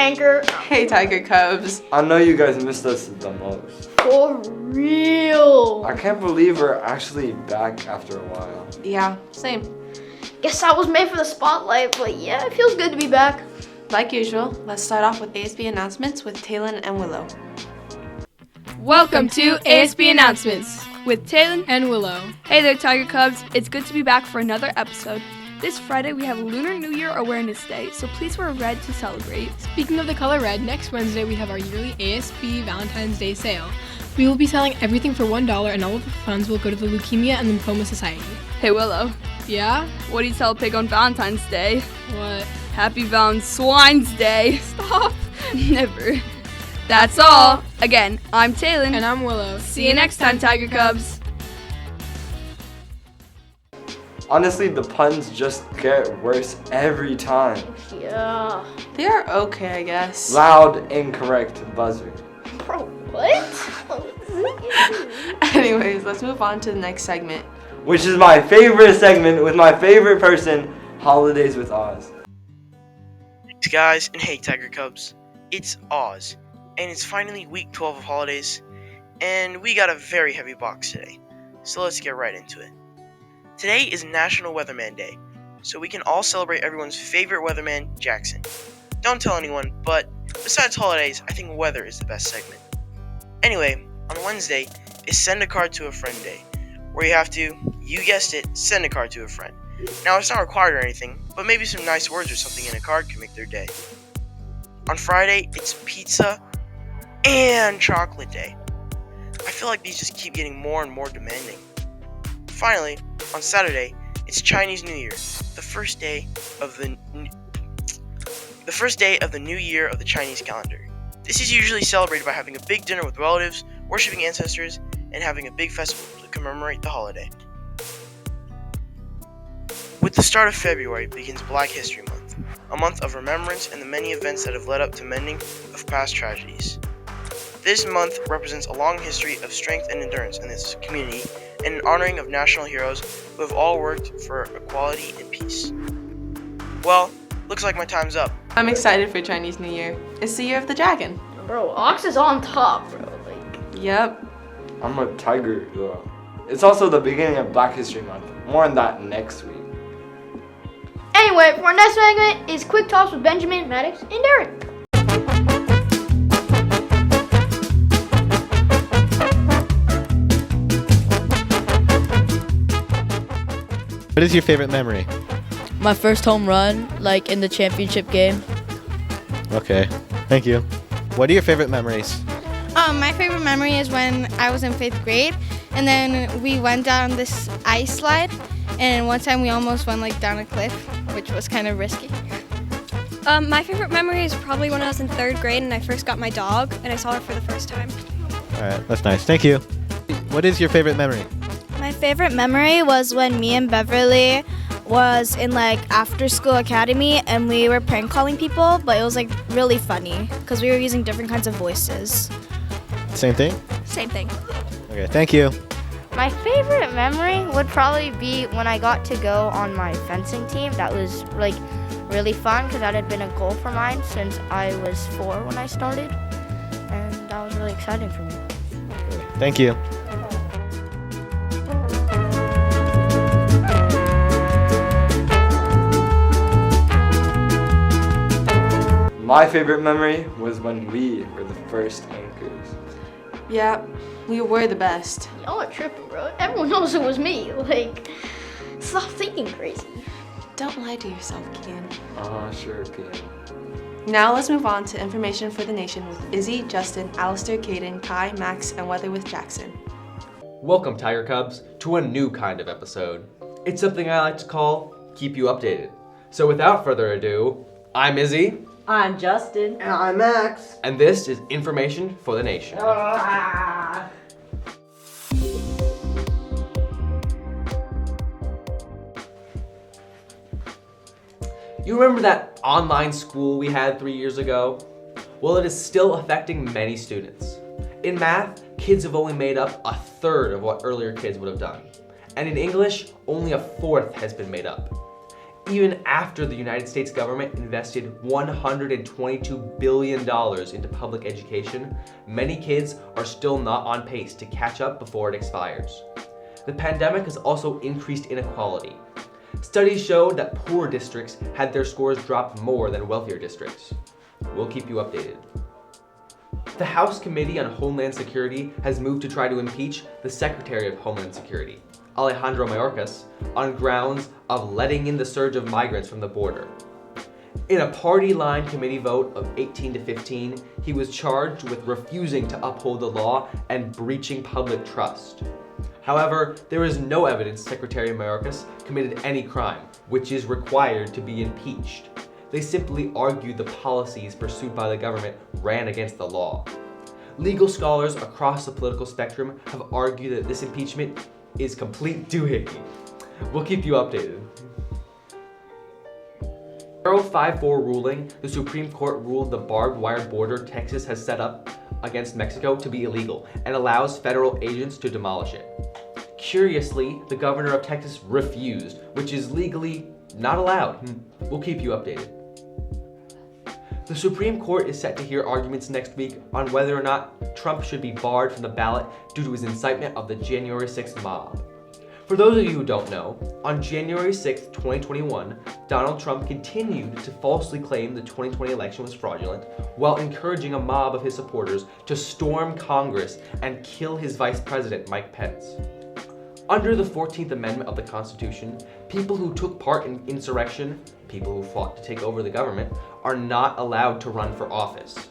Anchor. Hey, Tiger Cubs. I know you guys missed us the most. For real. I can't believe we're actually back after a while. Yeah, same. Guess I was made for the spotlight, but yeah, it feels good to be back. Like usual, let's start off with ASB Announcements with Talon and Willow. Welcome to ASB Announcements with Talon and Willow. Hey there, Tiger Cubs. It's good to be back for another episode. This Friday we have Lunar New Year Awareness Day, so please wear red to celebrate. Speaking of the color red, next Wednesday we have our yearly ASB Valentine's Day sale. We will be selling everything for $1 and all of the funds will go to the Leukemia and Lymphoma Society. Hey Willow, Yeah? what do you tell a pig on Valentine's Day? What? Happy Swine's Day. Stop. Never. That's all. Again, I'm Talon. And I'm Willow. See you next time, Tiger Cubs. Honestly, the puns just get worse every time. Yeah. They are okay, I guess. Loud, incorrect buzzer. Bro, what? Anyways, let's move on to the next segment. Which is my favorite segment with my favorite person, Holidays with Oz. Hey guys, and hey Tiger Cubs, it's Oz, and it's finally week 12 of holidays, and we got a very heavy box today, so let's get right into it. Today is National Weatherman Day, so we can all celebrate everyone's favorite weatherman, Jackson. Don't tell anyone, but besides holidays, I think weather is the best segment. Anyway, on Wednesday is Send a Card to a Friend Day, where you have to, you guessed it, send a card to a friend. Now, it's not required or anything, but maybe some nice words or something in a card can make their day. On Friday, it's Pizza and Chocolate Day. I feel like these just keep getting more and more demanding. Finally, on Saturday, it's Chinese New Year, the first day of the new year of the Chinese calendar. This is usually celebrated by having a big dinner with relatives, worshiping ancestors, and having a big festival to commemorate the holiday. With the start of February begins Black History Month, a month of remembrance and the many events that have led up to mending of past tragedies. This month represents a long history of strength and endurance in this community and an honoring of national heroes who have all worked for equality and peace. Well, looks like my time's up. I'm excited for Chinese New Year. It's the year of the dragon. Bro, Ox is on top, bro. Yep. I'm a tiger though. It's also the beginning of Black History Month. More on that next week. Anyway, for our next segment is Quick Talks with Benjamin, Maddox, and Derek. What is your favorite memory? My first home run, like in the championship game. Okay, thank you. What are your favorite memories? My favorite memory is when I was in 5th grade, and then we went down this ice slide, and one time we almost went down a cliff, which was kind of risky. My favorite memory is probably when I was in 3rd grade and I first got my dog, and I saw her for the first time. All right, that's nice. Thank you. What is your favorite memory? My favorite memory was when me and Beverly was in after school academy and we were prank calling people, but it was really funny because we were using different kinds of voices. Same thing? Same thing. Okay, thank you. My favorite memory would probably be when I got to go on my fencing team. That was really fun because that had been a goal for mine since I was 4 when I started, and that was really exciting for me. Okay, thank you. My favorite memory was when we were the first anchors. Yeah, we were the best. Y'all are tripping, bro. Everyone knows it was me. Stop thinking crazy. Don't lie to yourself, Kian. Sure, Kian. Now let's move on to information for the nation with Izzy, Justin, Alistair, Caden, Kai, Max, and weather with Jackson. Welcome, Tiger Cubs, to a new kind of episode. It's something I like to call Keep You Updated. So without further ado, I'm Izzy. I'm Justin. And I'm Max. And this is Information for the Nation. You remember that online school we had 3 years ago? Well, it is still affecting many students. In math, kids have only made up 1/3 of what earlier kids would have done. And in English, only 1/4 has been made up. Even after the United States government invested $122 billion into public education, many kids are still not on pace to catch up before it expires. The pandemic has also increased inequality. Studies showed that poor districts had their scores drop more than wealthier districts. We'll keep you updated. The House Committee on Homeland Security has moved to try to impeach the Secretary of Homeland Security, Alejandro Mayorkas, on grounds of letting in the surge of migrants from the border. In a party-line committee vote of 18 to 15, he was charged with refusing to uphold the law and breaching public trust. However, there is no evidence Secretary Mayorkas committed any crime, which is required to be impeached. They simply argued the policies pursued by the government ran against the law. Legal scholars across the political spectrum have argued that this impeachment is complete doohickey. We'll keep you updated. 054 ruling, the Supreme Court ruled the barbed wire border Texas has set up against Mexico to be illegal and allows federal agents to demolish it. Curiously, the governor of Texas refused, which is legally not allowed. We'll keep you updated. The Supreme Court is set to hear arguments next week on whether or not Trump should be barred from the ballot due to his incitement of the January 6th mob. For those of you who don't know, on January 6th, 2021, Donald Trump continued to falsely claim the 2020 election was fraudulent while encouraging a mob of his supporters to storm Congress and kill his vice president, Mike Pence. Under the 14th Amendment of the Constitution, people who took part in insurrection, people who fought to take over the government, are not allowed to run for office.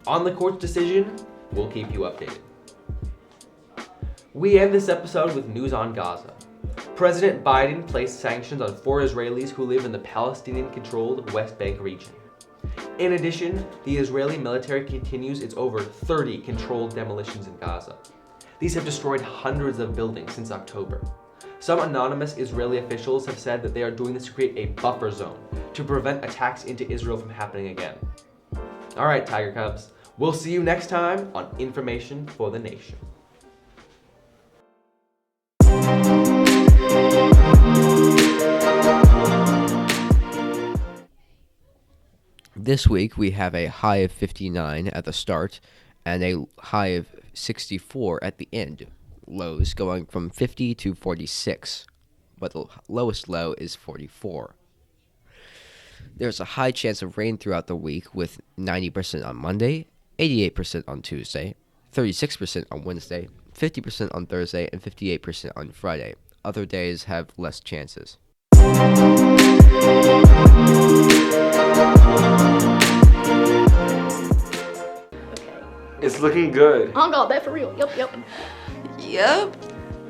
On the court's decision, we'll keep you updated. We end this episode with news on Gaza. President Biden placed sanctions on 4 Israelis who live in the Palestinian-controlled West Bank region. In addition, the Israeli military continues its over 30 controlled demolitions in Gaza. These have destroyed hundreds of buildings since October. Some anonymous Israeli officials have said that they are doing this to create a buffer zone to prevent attacks into Israel from happening again. All right, Tiger Cubs, we'll see you next time on Information for the Nation. This week we have a high of 59 at the start and a high of 64 at the end. Lows going from 50 to 46, but the lowest low is 44. There's a high chance of rain throughout the week with 90% on Monday, 88% on Tuesday, 36% on Wednesday, 50% on Thursday, and 58% on Friday. Other days have less chances. It's looking good. I got that for real. Yep.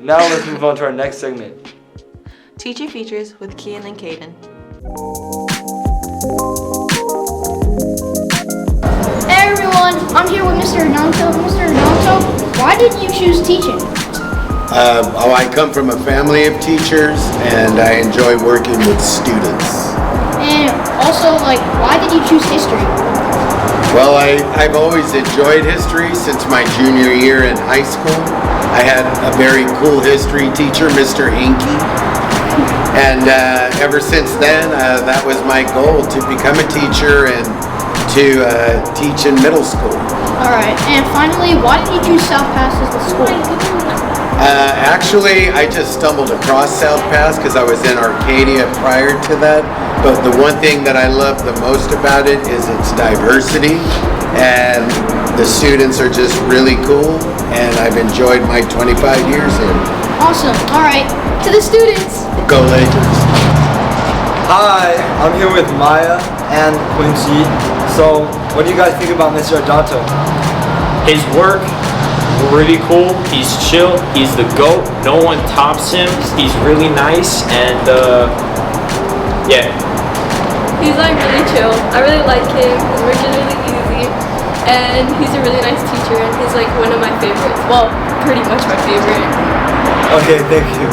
Now let's move on to our next segment. Teacher Features with Kian and Caden. Hey everyone, I'm here with Mr. Hernanto. Mr. Hernanto, why did you choose teaching? I come from a family of teachers and I enjoy working with students. And also, why did you choose history? Well, I've always enjoyed history since my junior year in high school. I had a very cool history teacher, Mr. Hinkie. And ever since then, that was my goal, to become a teacher and to teach in middle school. Alright, and finally, why did you choose South Pass as the school? Actually, I just stumbled across South Pass because I was in Arcadia prior to that. But the one thing that I love the most about it is its diversity, and the students are just really cool, and I've enjoyed my 25 years here. Awesome. All right, to the students. Go Lakers. Hi, I'm here with Maya and Quincy. So, what do you guys think about Mr. Adato? His work, really cool. He's chill. He's the GOAT. No one tops him. He's really nice, and yeah. He's really chill. I really like him. His work is really easy. And he's a really nice teacher. And he's one of my favorites. Well, pretty much my favorite. Okay, thank you.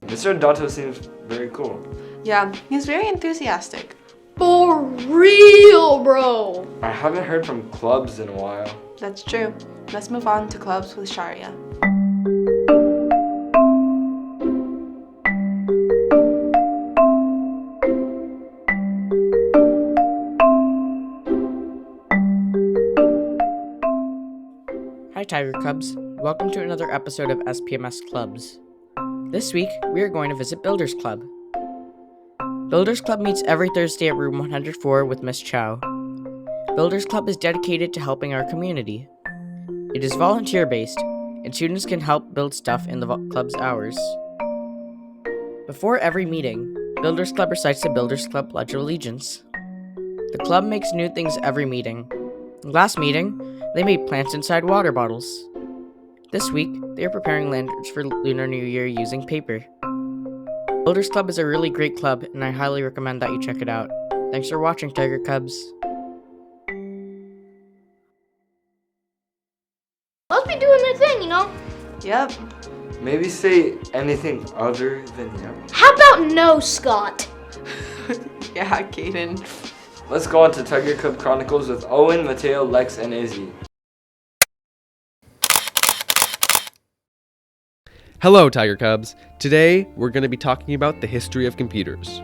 Mr. Adato seems very cool. Yeah, he's very enthusiastic. For real, bro. I haven't heard from clubs in a while. That's true. Let's move on to clubs with Sharia. Hi Tiger Cubs, welcome to another episode of SPMS Clubs. This week, we are going to visit Builders Club. Builders Club meets every Thursday at room 104 with Miss Chow. Builders Club is dedicated to helping our community. It is volunteer-based, and students can help build stuff in the club's hours. Before every meeting, Builders Club recites the Builders Club Pledge of Allegiance. The club makes new things every meeting. Last meeting, they made plants inside water bottles. This week, they are preparing lanterns for Lunar New Year using paper. Builders Club is a really great club, and I highly recommend that you check it out. Thanks for watching, Tiger Cubs. Let's be doing their thing, you know? Yep. Maybe say anything other than yep. How about no, Scott? Yeah, Kaden. Let's go on to Tiger Cub Chronicles with Owen, Mateo, Lex, and Izzy. Hello, Tiger Cubs. Today, we're going to be talking about the history of computers.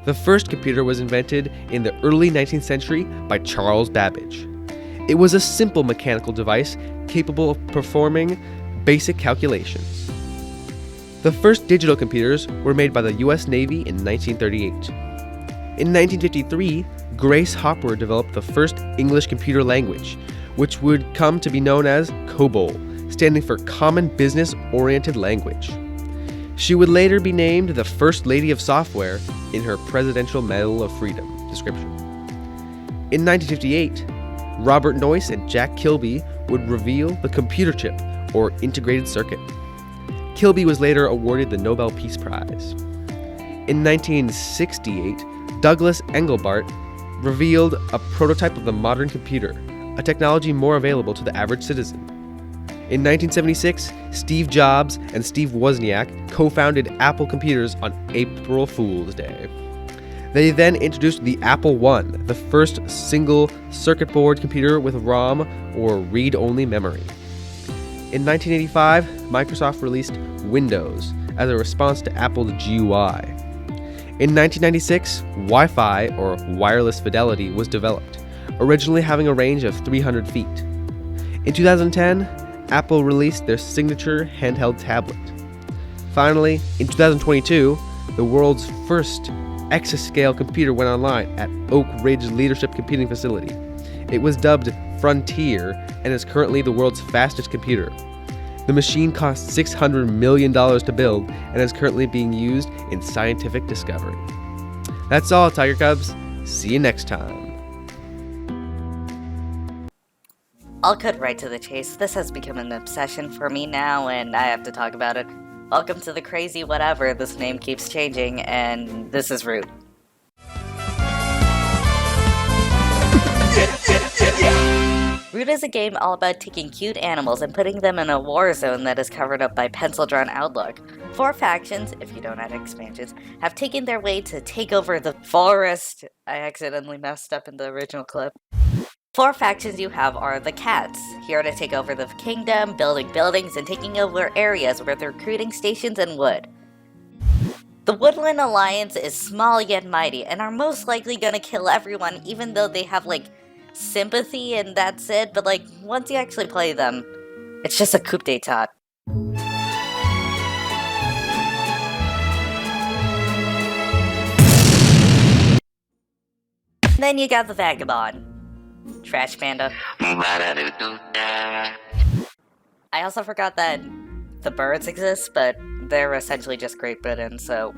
The first computer was invented in the early 19th century by Charles Babbage. It was a simple mechanical device capable of performing basic calculations. The first digital computers were made by the US Navy in 1938. In 1953, Grace Hopper developed the first English computer language, which would come to be known as COBOL, standing for Common Business Oriented Language. She would later be named the First Lady of Software in her Presidential Medal of Freedom description. In 1958, Robert Noyce and Jack Kilby would reveal the computer chip, or integrated circuit. Kilby was later awarded the Nobel Peace Prize. In 1968, Douglas Engelbart revealed a prototype of the modern computer, a technology more available to the average citizen. In 1976, Steve Jobs and Steve Wozniak co-founded Apple Computers on April Fool's Day. They then introduced the Apple I, the first single circuit board computer with ROM, or read-only memory. In 1985, Microsoft released Windows as a response to Apple's GUI. In 1996, Wi-Fi, or wireless fidelity, was developed, originally having a range of 300 feet. In 2010, Apple released their signature handheld tablet. Finally, in 2022, the world's first exascale computer went online at Oak Ridge Leadership Computing Facility. It was dubbed Frontier and is currently the world's fastest computer. The machine cost $600 million to build and is currently being used in scientific discovery. That's all, Tiger Cubs. See you next time. I'll cut right to the chase. This has become an obsession for me now, and I have to talk about it. Welcome to the crazy whatever. This name keeps changing, and this is Root. Root is a game all about taking cute animals and putting them in a war zone that is covered up by pencil-drawn outlook. 4 factions, if you don't add expansions, have taken their way to take over the forest. I accidentally messed up in the original clip. 4 factions you have are the Cats, here to take over the kingdom, building buildings, and taking over areas with recruiting stations and wood. The Woodland Alliance is small yet mighty, and are most likely gonna kill everyone even though they have, sympathy and that's it, but, once you actually play them, it's just a coup d'etat. Then you got the Vagabond. Trash Panda. I also forgot that the birds exist, but they're essentially just Great Britain, so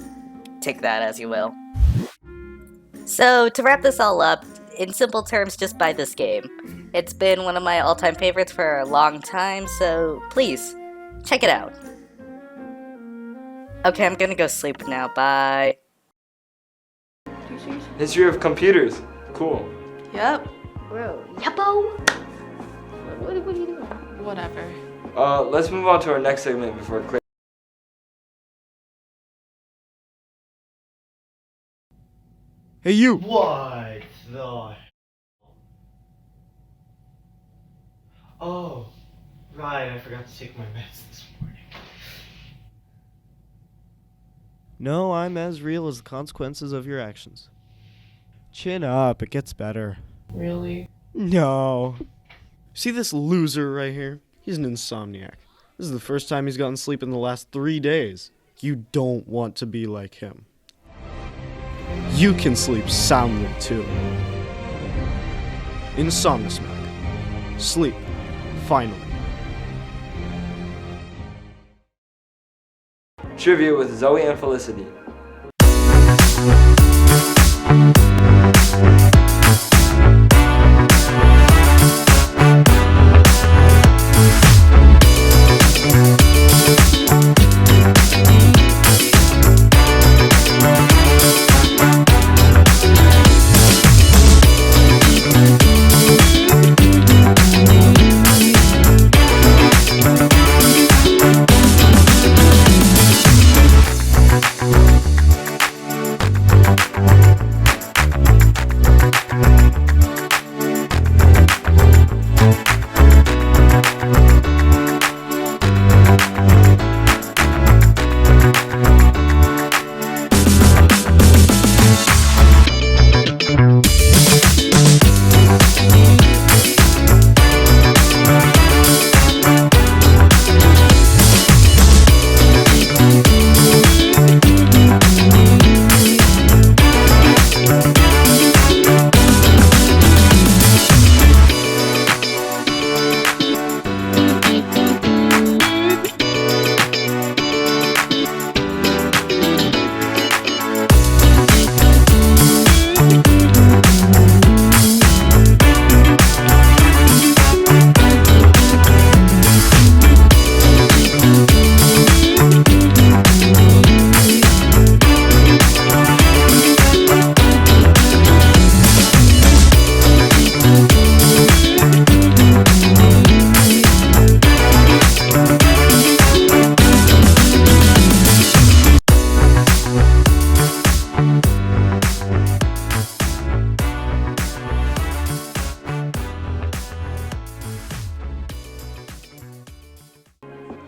take that as you will. So, to wrap this all up, in simple terms, just buy this game. It's been one of my all-time favorites for a long time, so please, check it out. Okay, I'm gonna go sleep now, bye. History of computers. Cool. Yep. Bro, yuppo! What are you doing? Whatever. Let's move on to our next segment before click. Hey, you! What the? Oh, right, I forgot to take my meds this morning. No, I'm as real as the consequences of your actions. Chin up, it gets better. Really? No. See this loser right here? He's an insomniac. This is the first time he's gotten sleep in the last 3 days. You don't want to be like him. You can sleep soundly too. Insomnismac. Sleep. Finally. Trivia with Zoe and Felicity.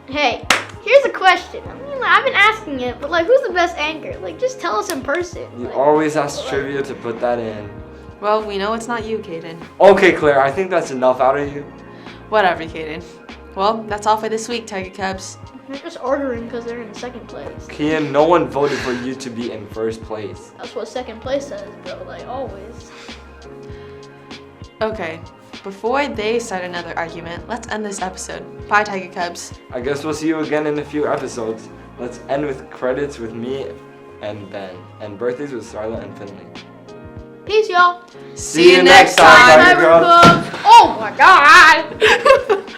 Hey, here's a question. I mean, I've been asking it, but like, who's the best anchor? Like, just tell us in person. You Like, always ask trivia to put that in. Well, we know it's not you, Caden. Okay, Claire, I think that's enough out of you. Whatever, Caden. Well, that's all for this week, Tiger Cubs. they're just ordering because they're in second place. Kian, no one voted for you to be in first place. That's what second place says, bro. Like always. Okay, before they start another argument, let's end this episode. Bye, Tiger Cubs. I guess we'll see you again in a few episodes. Let's end with credits with me and Ben, and birthdays with Starla and Finley. Peace, y'all. See you next time, Tiger Cubs. Oh my god.